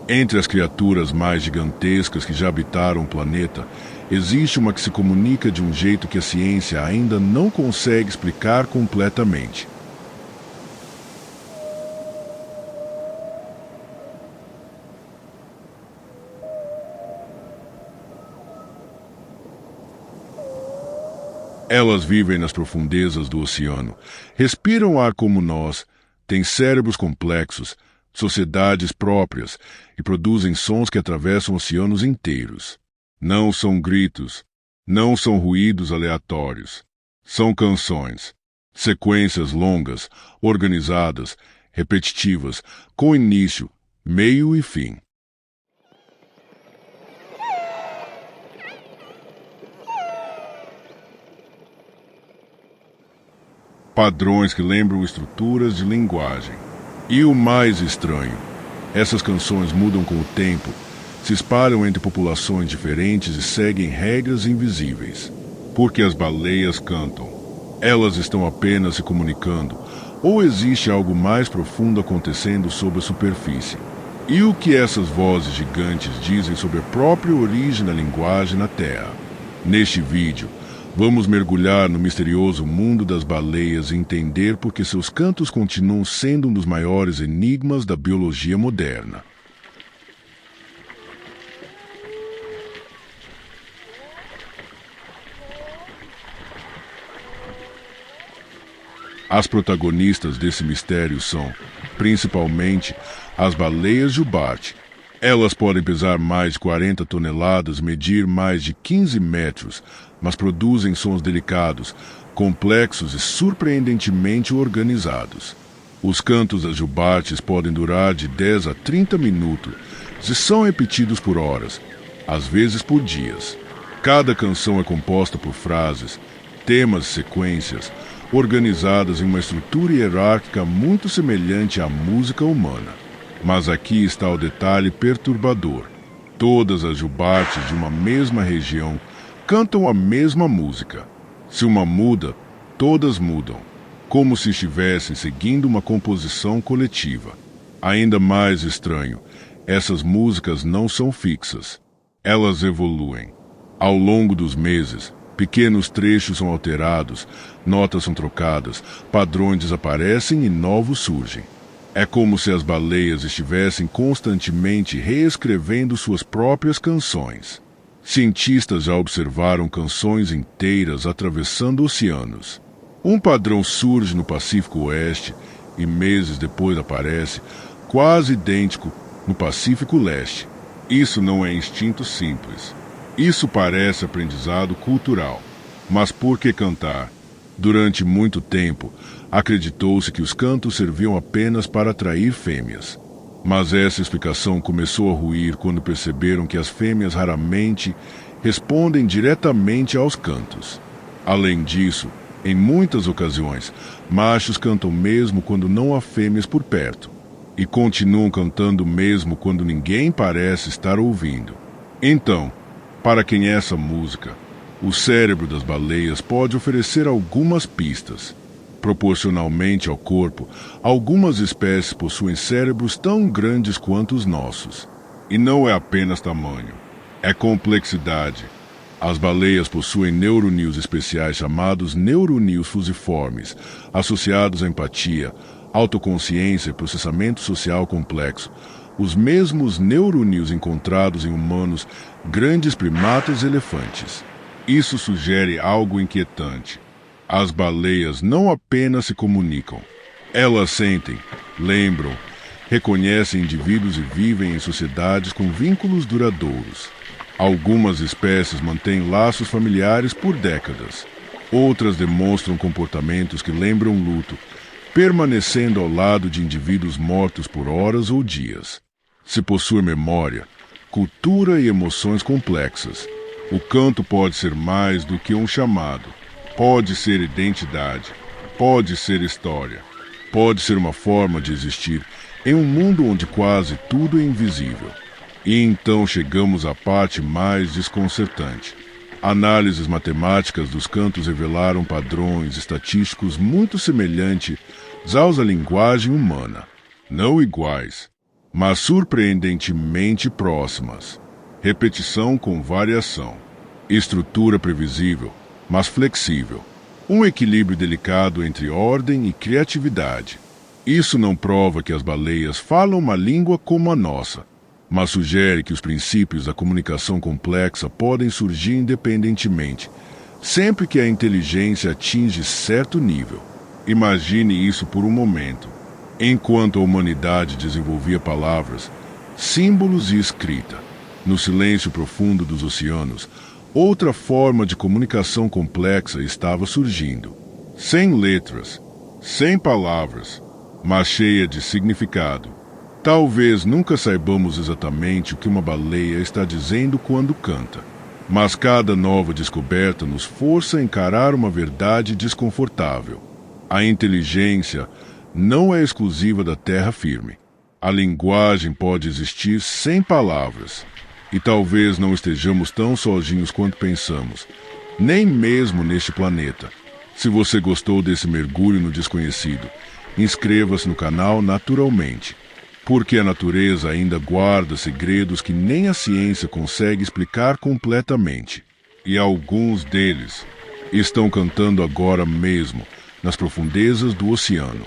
Entre as criaturas mais gigantescas que já habitaram o planeta, existe uma que se comunica de um jeito que a ciência ainda não consegue explicar completamente. Elas vivem nas profundezas do oceano, respiram ar como nós, têm cérebros complexos, sociedades próprias e produzem sons que atravessam oceanos inteiros. Não são gritos, não são ruídos aleatórios. São canções, sequências longas, organizadas, repetitivas, com início, meio e fim. Padrões que lembram estruturas de linguagem. E o mais estranho, essas canções mudam com o tempo, se espalham entre populações diferentes e seguem regras invisíveis. Porque as baleias cantam. Elas estão apenas se comunicando, ou existe algo mais profundo acontecendo sob a superfície? E o que essas vozes gigantes dizem sobre a própria origem da linguagem na Terra? Neste vídeo, vamos mergulhar no misterioso mundo das baleias e entender por que seus cantos continuam sendo um dos maiores enigmas da biologia moderna. As protagonistas desse mistério são, principalmente, as baleias jubarte. Elas podem pesar mais de 40 toneladas, medir mais de 15 metros, mas produzem sons delicados, complexos e surpreendentemente organizados. Os cantos das jubartes podem durar de 10 a 30 minutos e são repetidos por horas, às vezes por dias. Cada canção é composta por frases, temas e sequências, organizadas em uma estrutura hierárquica muito semelhante à música humana. Mas aqui está o detalhe perturbador. Todas as jubartes de uma mesma região cantam a mesma música. Se uma muda, todas mudam, como se estivessem seguindo uma composição coletiva. Ainda mais estranho, essas músicas não são fixas. Elas evoluem. Ao longo dos meses, pequenos trechos são alterados, notas são trocadas, padrões desaparecem e novos surgem. É como se as baleias estivessem constantemente reescrevendo suas próprias canções. Cientistas já observaram canções inteiras atravessando oceanos. Um padrão surge no Pacífico Oeste e meses depois aparece, quase idêntico, no Pacífico Leste. Isso não é instinto simples. Isso parece aprendizado cultural. Mas por que cantar? Durante muito tempo, acreditou-se que os cantos serviam apenas para atrair fêmeas. Mas essa explicação começou a ruir quando perceberam que as fêmeas raramente respondem diretamente aos cantos. Além disso, em muitas ocasiões, machos cantam mesmo quando não há fêmeas por perto, e continuam cantando mesmo quando ninguém parece estar ouvindo. Então, para quem é essa música? O cérebro das baleias pode oferecer algumas pistas. Proporcionalmente ao corpo, algumas espécies possuem cérebros tão grandes quanto os nossos. E não é apenas tamanho, é complexidade. As baleias possuem neuroníons especiais chamados neuroníons fusiformes, associados à empatia, autoconsciência e processamento social complexo. Os mesmos neuroníons encontrados em humanos, grandes primatas e elefantes. Isso sugere algo inquietante. As baleias não apenas se comunicam. Elas sentem, lembram, reconhecem indivíduos e vivem em sociedades com vínculos duradouros. Algumas espécies mantêm laços familiares por décadas. Outras demonstram comportamentos que lembram luto, permanecendo ao lado de indivíduos mortos por horas ou dias. Se possui memória, cultura e emoções complexas, o canto pode ser mais do que um chamado. Pode ser identidade, pode ser história, pode ser uma forma de existir em um mundo onde quase tudo é invisível. E então chegamos à parte mais desconcertante. Análises matemáticas dos cantos revelaram padrões estatísticos muito semelhantes aos da linguagem humana. Não iguais, mas surpreendentemente próximas. Repetição com variação. Estrutura previsível, mas flexível. Um equilíbrio delicado entre ordem e criatividade. Isso não prova que as baleias falam uma língua como a nossa, mas sugere que os princípios da comunicação complexa podem surgir independentemente, sempre que a inteligência atinge certo nível. Imagine isso por um momento. Enquanto a humanidade desenvolvia palavras, símbolos e escrita, no silêncio profundo dos oceanos, outra forma de comunicação complexa estava surgindo. Sem letras, sem palavras, mas cheia de significado. Talvez nunca saibamos exatamente o que uma baleia está dizendo quando canta, mas cada nova descoberta nos força a encarar uma verdade desconfortável. A inteligência não é exclusiva da terra firme. A linguagem pode existir sem palavras. E talvez não estejamos tão sozinhos quanto pensamos, nem mesmo neste planeta. Se você gostou desse mergulho no desconhecido, inscreva-se no canal naturalmente, porque a natureza ainda guarda segredos que nem a ciência consegue explicar completamente. E alguns deles estão cantando agora mesmo, nas profundezas do oceano.